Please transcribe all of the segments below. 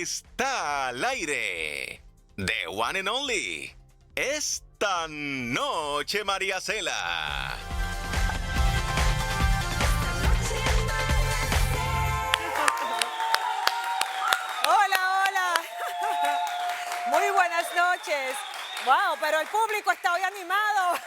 está al aire. The one and only. Esta noche, María Cela. Hola, hola. Muy buenas noches. Wow, pero el público está hoy animado.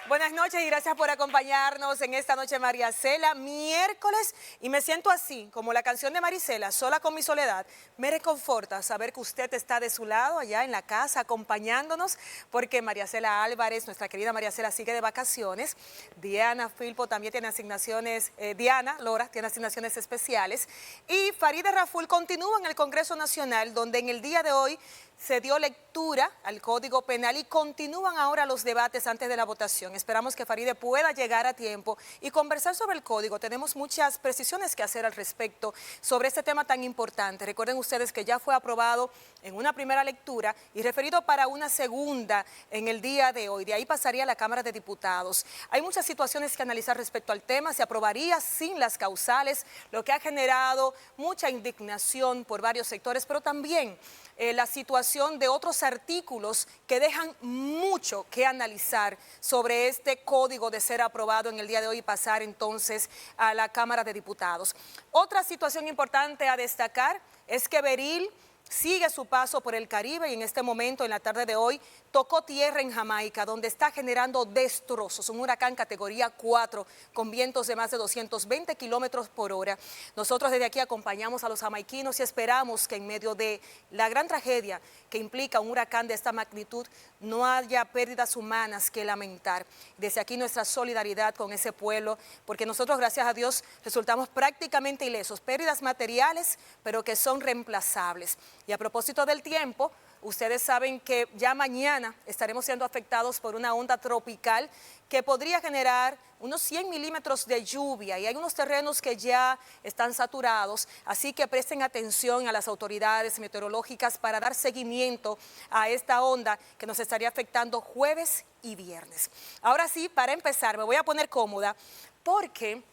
Buenas noches y gracias por acompañarnos en esta noche María Cela, miércoles, y me siento así, como la canción de Marisela, sola con mi soledad. Me reconforta saber que usted está de su lado, allá en la casa, acompañándonos, porque María Cela Álvarez, nuestra querida María Cela, sigue de vacaciones. Diana Filpo también tiene asignaciones, Diana Lora tiene asignaciones especiales, y Farideh Raful continúa en el Congreso Nacional, donde en el día de hoy se dio lectura al Código Penal y continúan ahora los debates antes de la votación. Esperamos que Farideh pueda llegar a tiempo y conversar sobre el Código. Tenemos muchas precisiones que hacer al respecto sobre este tema tan importante. Recuerden ustedes que ya fue aprobado en una primera lectura y referido para una segunda en el día de hoy. De ahí pasaría a la Cámara de Diputados. Hay muchas situaciones que analizar respecto al tema. Se aprobaría sin las causales, lo que ha generado mucha indignación por varios sectores, pero también la situación de otros artículos que dejan mucho que analizar sobre este código de ser aprobado en el día de hoy y pasar entonces a la Cámara de Diputados. Otra situación importante a destacar es que Beryl sigue su paso por el Caribe y en este momento, en la tarde de hoy, tocó tierra en Jamaica, donde está generando destrozos. Un huracán categoría 4 con vientos de más de 220 kilómetros por hora. Nosotros desde aquí acompañamos a los jamaiquinos y esperamos que en medio de la gran tragedia que implica un huracán de esta magnitud no haya pérdidas humanas que lamentar. Desde aquí nuestra solidaridad con ese pueblo, porque nosotros, gracias a Dios, resultamos prácticamente ilesos. Pérdidas materiales, pero que son reemplazables. Y a propósito del tiempo, ustedes saben que ya mañana estaremos siendo afectados por una onda tropical que podría generar unos 100 milímetros de lluvia y hay unos terrenos que ya están saturados, así que presten atención a las autoridades meteorológicas para dar seguimiento a esta onda que nos estaría afectando jueves y viernes. Ahora sí, para empezar, me voy a poner cómoda porque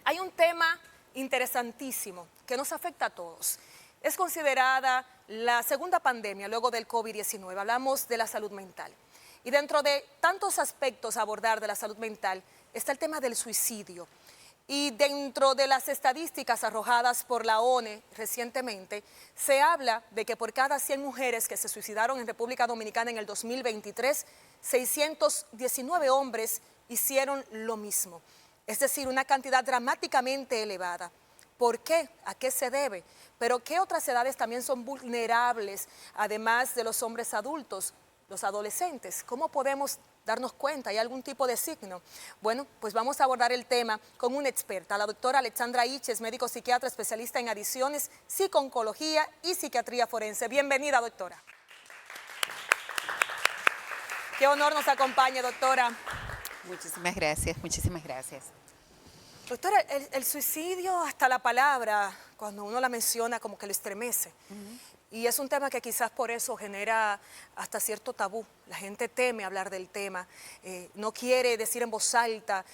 hay un tema interesantísimo que nos afecta a todos. Es considerada la segunda pandemia luego del COVID-19. Hablamos de la salud mental. Y dentro de tantos aspectos a abordar de la salud mental está el tema del suicidio. Y dentro de las estadísticas arrojadas por la ONU recientemente, se habla de que por cada 100 mujeres que se suicidaron en República Dominicana en el 2023, 619 hombres hicieron lo mismo. Es decir, una cantidad dramáticamente elevada. ¿Por qué? ¿A qué se debe? Pero ¿qué otras edades también son vulnerables, además de los hombres adultos, los adolescentes? ¿Cómo podemos darnos cuenta? ¿Hay algún tipo de signo? Bueno, pues vamos a abordar el tema con una experta, la doctora Alexandra Iches, médico psiquiatra especialista en adicciones, psico-oncología y psiquiatría forense. Bienvenida, doctora. Qué honor nos acompaña, doctora. Muchísimas gracias, muchísimas gracias. Doctora, el suicidio, hasta la palabra, cuando uno la menciona, como que lo estremece. Y es un tema que quizás por eso genera hasta cierto tabú. La gente teme hablar del tema, no quiere decir en voz alta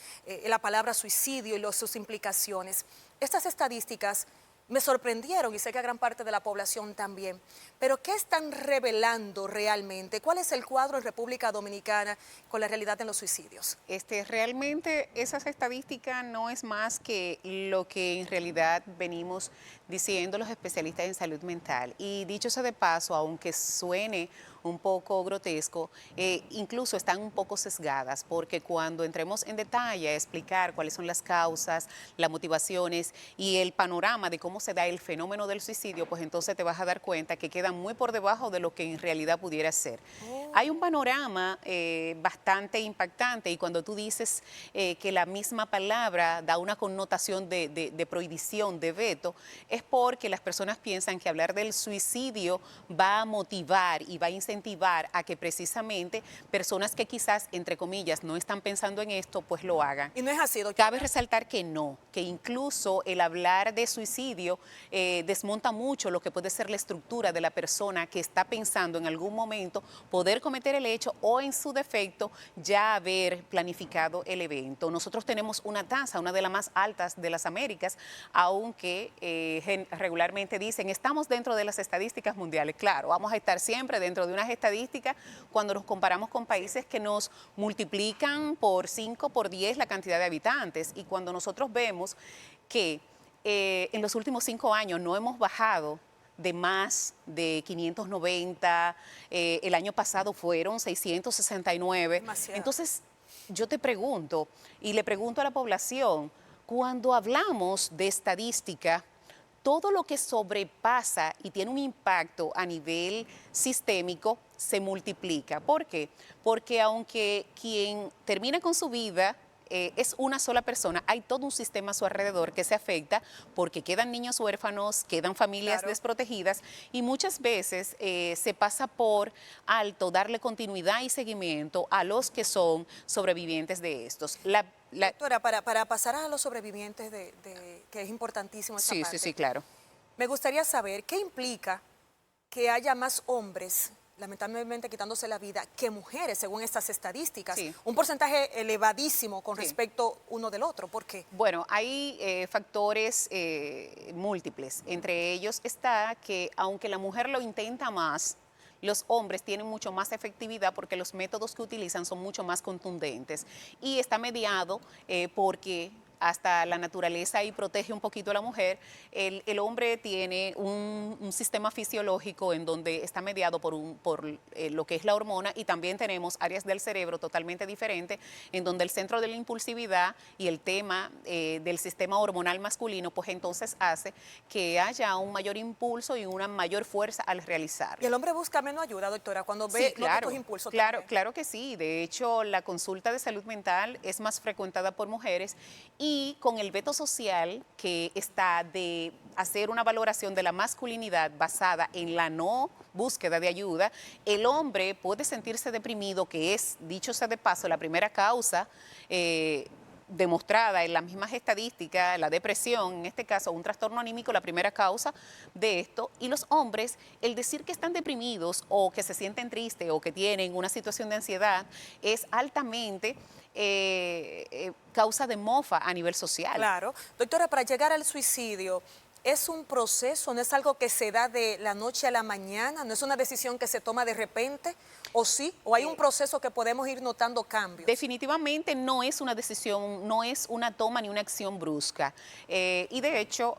la palabra suicidio y sus implicaciones. Estas estadísticas me sorprendieron y sé que a gran parte de la población también. Pero ¿qué están revelando realmente? ¿Cuál es el cuadro en República Dominicana con la realidad en los suicidios? Realmente esas estadísticas no es más que lo que en realidad venimos diciendo los especialistas en salud mental. Y dicho sea de paso, aunque suene un poco grotesco, incluso están un poco sesgadas, porque cuando entremos en detalle a explicar cuáles son las causas, las motivaciones y el panorama de cómo se da el fenómeno del suicidio, pues entonces te vas a dar cuenta que quedan muy por debajo de lo que en realidad pudiera ser. Hay un panorama bastante impactante y cuando tú dices que la misma palabra da una connotación de prohibición, de veto, es porque las personas piensan que hablar del suicidio va a motivar y va a incentivar a que precisamente personas que quizás, entre comillas, no están pensando en esto, pues lo hagan. Y no es así, doctora. Cabe resaltar que no, que incluso el hablar de suicidio desmonta mucho lo que puede ser la estructura de la persona que está pensando en algún momento poder cometer el hecho o en su defecto ya haber planificado el evento. Nosotros tenemos una tasa, una de las más altas de las Américas, aunque regularmente dicen, estamos dentro de las estadísticas mundiales. Claro, vamos a estar siempre dentro de unas estadísticas cuando nos comparamos con países que nos multiplican por 5, por 10 la cantidad de habitantes. Y cuando nosotros vemos que en los últimos 5 años no hemos bajado de más de 590, el año pasado fueron 669. Demasiado. Entonces, yo te pregunto, y le pregunto a la población, cuando hablamos de estadística, todo lo que sobrepasa y tiene un impacto a nivel sistémico se multiplica. ¿Por qué? Porque aunque quien termina con su vida es una sola persona, hay todo un sistema a su alrededor que se afecta porque quedan niños huérfanos, quedan familias Claro. desprotegidas y muchas veces se pasa por alto darle continuidad y seguimiento a los que son sobrevivientes de estos. Doctora, para pasar a los sobrevivientes, que es importantísimo esta Sí, parte, sí, sí, claro. me gustaría saber qué implica que haya más hombres, lamentablemente quitándose la vida, que mujeres, según estas estadísticas. Sí. Un porcentaje elevadísimo con Sí. respecto uno del otro. ¿Por qué? Bueno, hay factores múltiples. Entre ellos está que aunque la mujer lo intenta más, los hombres tienen mucho más efectividad porque los métodos que utilizan son mucho más contundentes. Y está mediado porque hasta la naturaleza ahí protege un poquito a la mujer. El hombre tiene un sistema fisiológico en donde está mediado por lo que es la hormona y también tenemos áreas del cerebro totalmente diferentes en donde el centro de la impulsividad y el tema del sistema hormonal masculino pues entonces hace que haya un mayor impulso y una mayor fuerza al realizar. Y el hombre busca menos ayuda, doctora, cuando ve Sí, claro, estos impulsos. claro, también. claro que sí. De hecho, la consulta de salud mental es más frecuentada por mujeres y con el veto social que está de hacer una valoración de la masculinidad basada en la no búsqueda de ayuda, el hombre puede sentirse deprimido, que es, dicho sea de paso, la primera causa demostrada en las mismas estadísticas, la depresión, en este caso un trastorno anímico, la primera causa de esto, y los hombres, el decir que están deprimidos o que se sienten tristes o que tienen una situación de ansiedad es altamente causa de mofa a nivel social. Claro. Doctora, para llegar al suicidio, ¿es un proceso? ¿No es algo que se da de la noche a la mañana? ¿No es una decisión que se toma de repente? ¿O sí? ¿O hay un proceso que podemos ir notando cambios? Definitivamente no es una decisión, no es una toma ni una acción brusca. Y de hecho,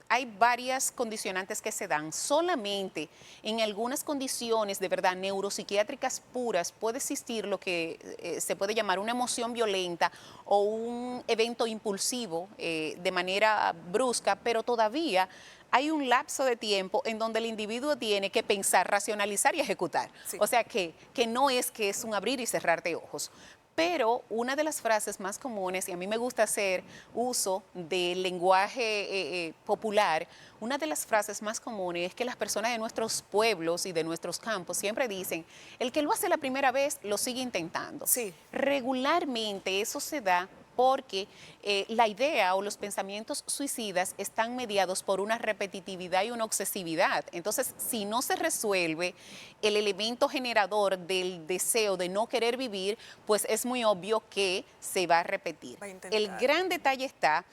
hay varias condicionantes que se dan. Solamente en algunas condiciones de verdad neuropsiquiátricas puras puede existir lo que se puede llamar una emoción violenta o un evento impulsivo de manera brusca, pero todavía hay un lapso de tiempo en donde el individuo tiene que pensar, racionalizar y ejecutar. Sí. O sea que no es que es un abrir y cerrar de ojos. Pero una de las frases más comunes, y a mí me gusta hacer uso del lenguaje popular, una de las frases más comunes es que las personas de nuestros pueblos y de nuestros campos siempre dicen, el que lo hace la primera vez lo sigue intentando. Sí. Regularmente eso se da porque la idea o los pensamientos suicidas están mediados por una repetitividad y una obsesividad. Entonces, si no se resuelve el elemento generador del deseo de no querer vivir, pues es muy obvio que se va a repetir. Va a intentar. El gran detalle está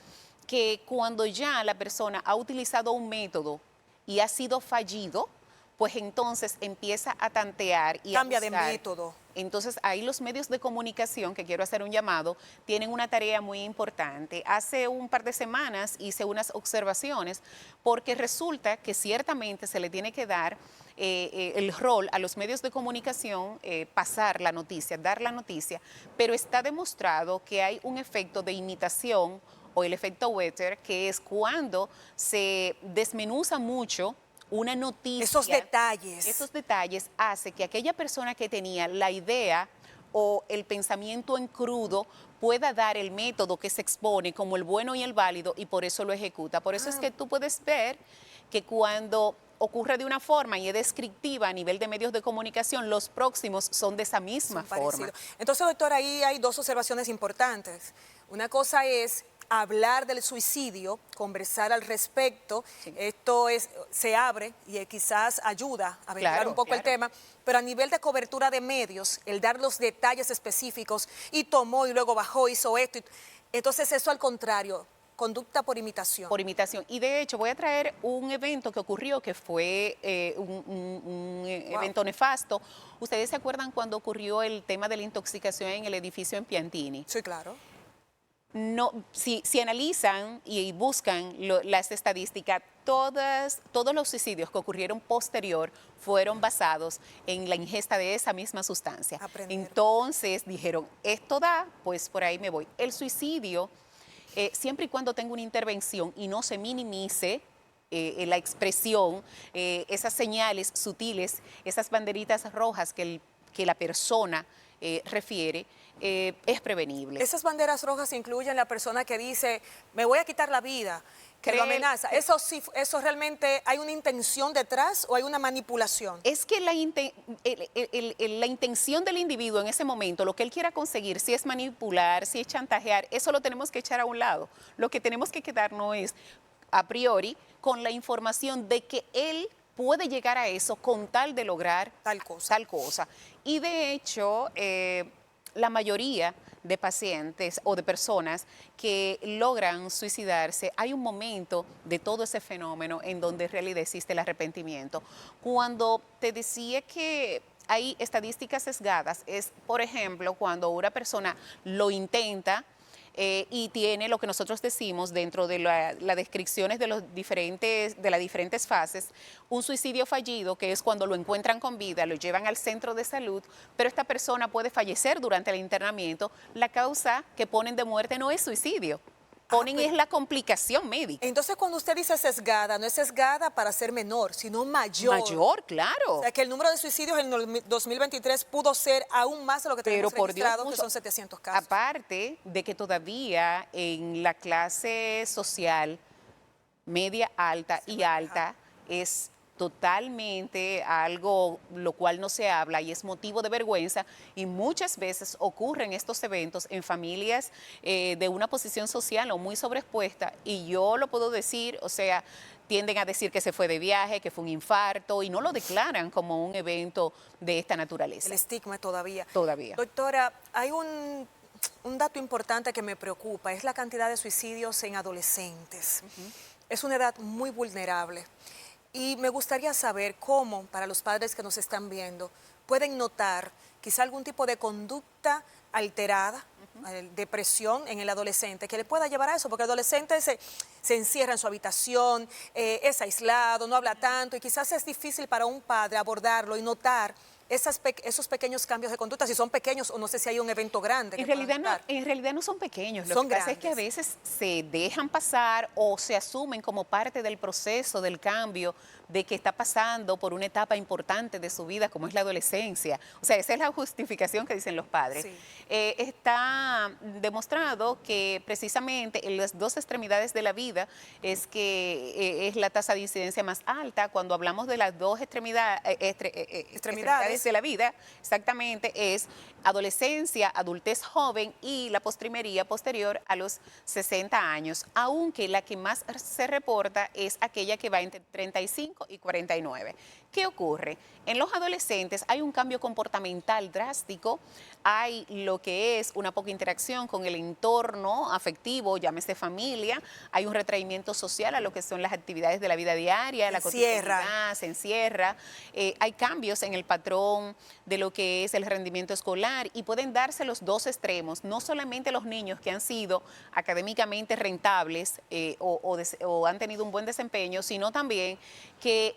que cuando ya la persona ha utilizado un método y ha sido fallido, pues entonces empieza a tantear y Cambia a de buscar. método. Entonces, ahí los medios de comunicación, que quiero hacer un llamado, tienen una tarea muy importante. Hace un par de semanas hice unas observaciones porque resulta que ciertamente se le tiene que dar el rol a los medios de comunicación, pasar la noticia, dar la noticia, pero está demostrado que hay un efecto de imitación o el efecto Wetter, que es cuando se desmenuza mucho una noticia. Esos detalles. Esos detalles hace que aquella persona que tenía la idea o el pensamiento en crudo pueda dar el método que se expone como el bueno y el válido y por eso lo ejecuta. Por eso es que tú puedes ver que cuando ocurre de una forma y es descriptiva a nivel de medios de comunicación, los próximos son de esa misma Son forma. parecidos. Entonces, doctora, ahí hay dos observaciones importantes. Una cosa es hablar del suicidio, conversar al respecto, Sí. esto se abre y quizás ayuda a ventilar Claro, un poco el claro. tema, pero a nivel de cobertura de medios, el dar los detalles específicos y tomó y luego bajó, hizo esto, entonces eso al contrario, conducta por imitación. Por imitación. Y de hecho voy a traer un evento que ocurrió que fue evento nefasto. ¿Ustedes se acuerdan cuando ocurrió el tema de la intoxicación en el edificio en Piantini? Sí, claro. No, si analizan y buscan las estadísticas, todos los suicidios que ocurrieron posterior fueron basados en la ingesta de esa misma sustancia. Aprender. Entonces dijeron, esto da, pues por ahí me voy. El suicidio, siempre y cuando tenga una intervención y no se minimice la expresión, esas señales sutiles, esas banderitas rojas que la persona refiere, es prevenible. Esas banderas rojas incluyen la persona que dice, me voy a quitar la vida, que lo amenaza. ¿Eso sí, eso realmente hay una intención detrás o hay una manipulación? Es que la intención del individuo en ese momento, lo que él quiera conseguir, si es manipular, si es chantajear, eso lo tenemos que echar a un lado. Lo que tenemos que quedarnos es, a priori, con la información de que él puede llegar a eso con tal de lograr Tal cosa. Y de hecho, la mayoría de pacientes o de personas que logran suicidarse, hay un momento de todo ese fenómeno en donde en realidad existe el arrepentimiento. Cuando te decía que hay estadísticas sesgadas, es, por ejemplo, cuando una persona lo intenta, y tiene lo que nosotros decimos dentro de las descripciones de las diferentes fases, un suicidio fallido, que es cuando lo encuentran con vida, lo llevan al centro de salud, pero esta persona puede fallecer durante el internamiento. La causa que ponen de muerte no es suicidio, ponen es la complicación médica. Entonces, cuando usted dice sesgada, no es sesgada para ser menor, sino mayor. Mayor, claro. O sea, que el número de suicidios en el 2023 pudo ser aún más de lo que tenemos registrado, que son 700 casos. Aparte de que todavía en la clase social media alta y alta es totalmente algo lo cual no se habla y es motivo de vergüenza, y muchas veces ocurren estos eventos en familias de una posición social o muy sobreexpuesta, y yo lo puedo decir, o sea, tienden a decir que se fue de viaje, que fue un infarto, y no lo declaran como un evento de esta naturaleza. El estigma todavía. Todavía. Doctora, hay un dato importante que me preocupa, es la cantidad de suicidios en adolescentes. Es una edad muy vulnerable. Y me gustaría saber cómo, para los padres que nos están viendo, pueden notar quizá algún tipo de conducta alterada, depresión en el adolescente, que le pueda llevar a eso, porque el adolescente se encierra en su habitación, es aislado, no habla tanto, y quizás es difícil para un padre abordarlo y notar esos pequeños cambios de conducta, si son pequeños o no sé si hay un evento grande. En realidad no son pequeños, lo Son que pasa grandes. es que a veces se dejan pasar o se asumen como parte del proceso del cambio, de que está pasando por una etapa importante de su vida como es la adolescencia. O sea, esa es la justificación que dicen los padres. Sí. Está demostrado que precisamente en las dos extremidades de la vida es que es la tasa de incidencia más alta. Cuando hablamos de las dos extremidades de la vida, exactamente, es adolescencia, adultez joven y la postrimería posterior a los 60 años, aunque la que más se reporta es aquella que va entre 35 y 49. ¿Qué ocurre? En los adolescentes hay un cambio comportamental drástico, hay lo que es una poca interacción con el entorno afectivo, llámese familia, hay un retraimiento social a lo que son las actividades de la vida diaria, la cotidianidad, se encierra, hay cambios en el patrón de lo que es el rendimiento escolar, y pueden darse los dos extremos, no solamente los niños que han sido académicamente rentables o han tenido un buen desempeño, sino también que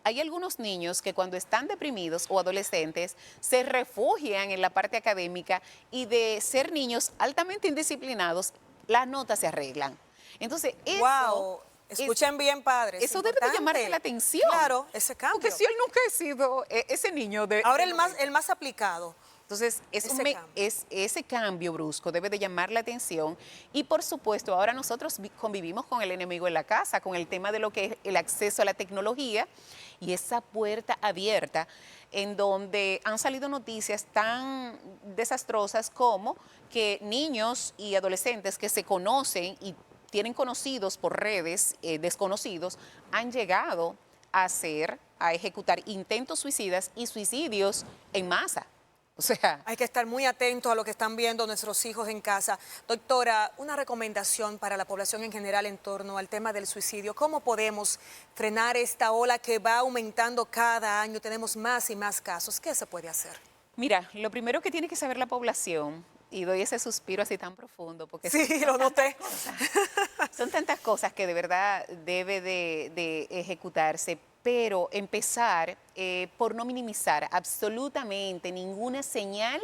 hay algunos niños que cuando están deprimidos o adolescentes se refugian en la parte académica, y de ser niños altamente indisciplinados, las notas se arreglan. Entonces, eso... ¡Wow! Escuchen bien, padres. Eso debe de llamarte la atención. Claro, ese cambio. Porque si él nunca ha sido ese niño de... Ahora el más aplicado. Entonces, ese cambio brusco debe de llamar la atención, y por supuesto ahora nosotros convivimos con el enemigo en la casa, con el tema de lo que es el acceso a la tecnología y esa puerta abierta en donde han salido noticias tan desastrosas como que niños y adolescentes que se conocen y tienen conocidos por redes desconocidos han llegado a ejecutar intentos suicidas y suicidios en masa. O sea, Hay que estar muy atentos a lo que están viendo nuestros hijos en casa. Doctora, una recomendación para la población en general en torno al tema del suicidio. ¿Cómo podemos frenar esta ola que va aumentando cada año? Tenemos más y más casos. ¿Qué se puede hacer? mira, lo primero que tiene que saber la población, y doy ese suspiro así tan profundo, porque Sí, lo noté. son tantas cosas que de verdad debe de ejecutarse, pero empezar por no minimizar absolutamente ninguna señal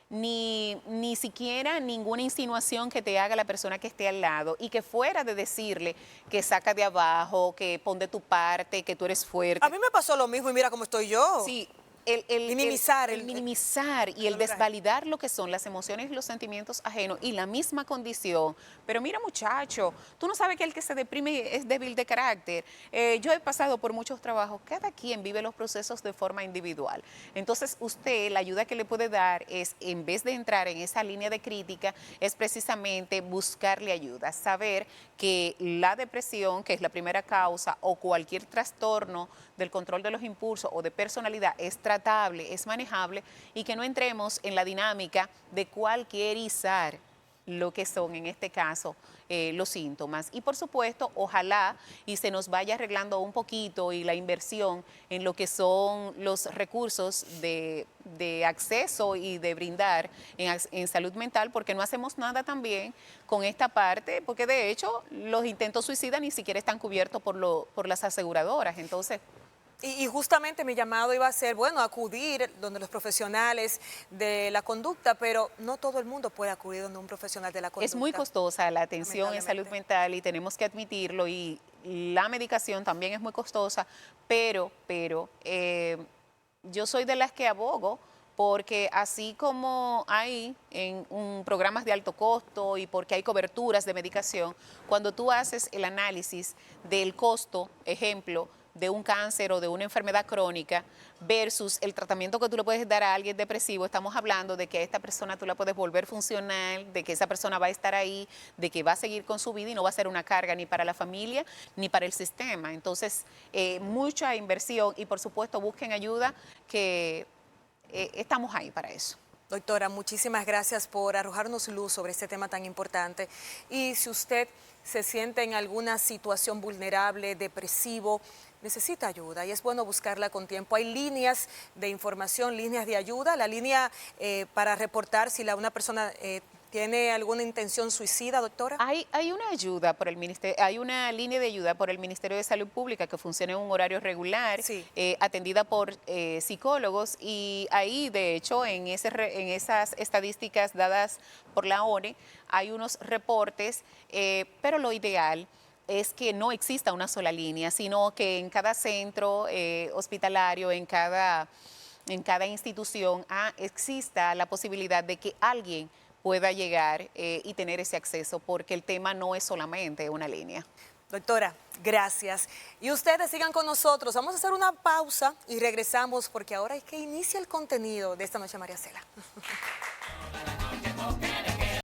ni siquiera ninguna insinuación que te haga la persona que esté al lado y que fuera de decirle que saca de abajo, que pon de tu parte, que tú eres fuerte. A mí me pasó lo mismo y mira cómo estoy yo. Sí, Minimizar el minimizar y el desvalidar lo que son las emociones y los sentimientos ajenos y la misma condición. Pero mira, muchacho, tú no sabes que el que se deprime es débil de carácter. Yo he pasado por muchos trabajos, cada quien vive los procesos de forma individual. Entonces, usted, la ayuda que le puede dar es, en vez de entrar en esa línea de crítica, es precisamente buscarle ayuda, saber que la depresión, que es la primera causa, o cualquier trastorno del control de los impulsos o de personalidad es tratable, es manejable y que no entremos en la dinámica de cualquierizar lo que son en este caso los síntomas. Y por supuesto, ojalá y se nos vaya arreglando un poquito y la inversión en lo que son los recursos de acceso y de brindar en salud mental, porque no hacemos nada también con esta parte, porque de hecho los intentos suicidas ni siquiera están cubiertos por las aseguradoras. Entonces, Y justamente mi llamado iba a ser, bueno, acudir donde los profesionales de la conducta, pero no todo el mundo puede acudir donde un profesional de la conducta. es muy costosa la atención en salud mental y tenemos que admitirlo, y la medicación también es muy costosa, pero yo soy de las que abogo porque así como hay en programas de alto costo y porque hay coberturas de medicación, cuando tú haces el análisis del costo, ejemplo, de un cáncer o de una enfermedad crónica versus el tratamiento que tú le puedes dar a alguien depresivo, estamos hablando de que a esta persona tú la puedes volver funcional, de que esa persona va a estar ahí, de que va a seguir con su vida y no va a ser una carga ni para la familia ni para el sistema. Entonces, mucha inversión y por supuesto busquen ayuda, que estamos ahí para eso. Doctora, muchísimas gracias por arrojarnos luz sobre este tema tan importante. Y si usted se siente en alguna situación vulnerable, depresivo, necesita ayuda y es bueno buscarla con tiempo. Hay líneas de información, líneas de ayuda, la línea para reportar si una persona tiene alguna intención suicida, doctora. Hay una ayuda por el ministerio, hay una línea de ayuda por el Ministerio de Salud Pública que funciona en un horario regular, Sí. Atendida por psicólogos, y ahí de hecho en esas estadísticas dadas por la ONU hay unos reportes, pero lo ideal es que no exista una sola línea, sino que en cada centro hospitalario, en cada institución, exista la posibilidad de que alguien pueda llegar y tener ese acceso, porque el tema no es solamente una línea. Doctora, gracias. Y ustedes sigan con nosotros. Vamos a hacer una pausa y regresamos porque ahora es que inicia el contenido de esta noche, María Cela.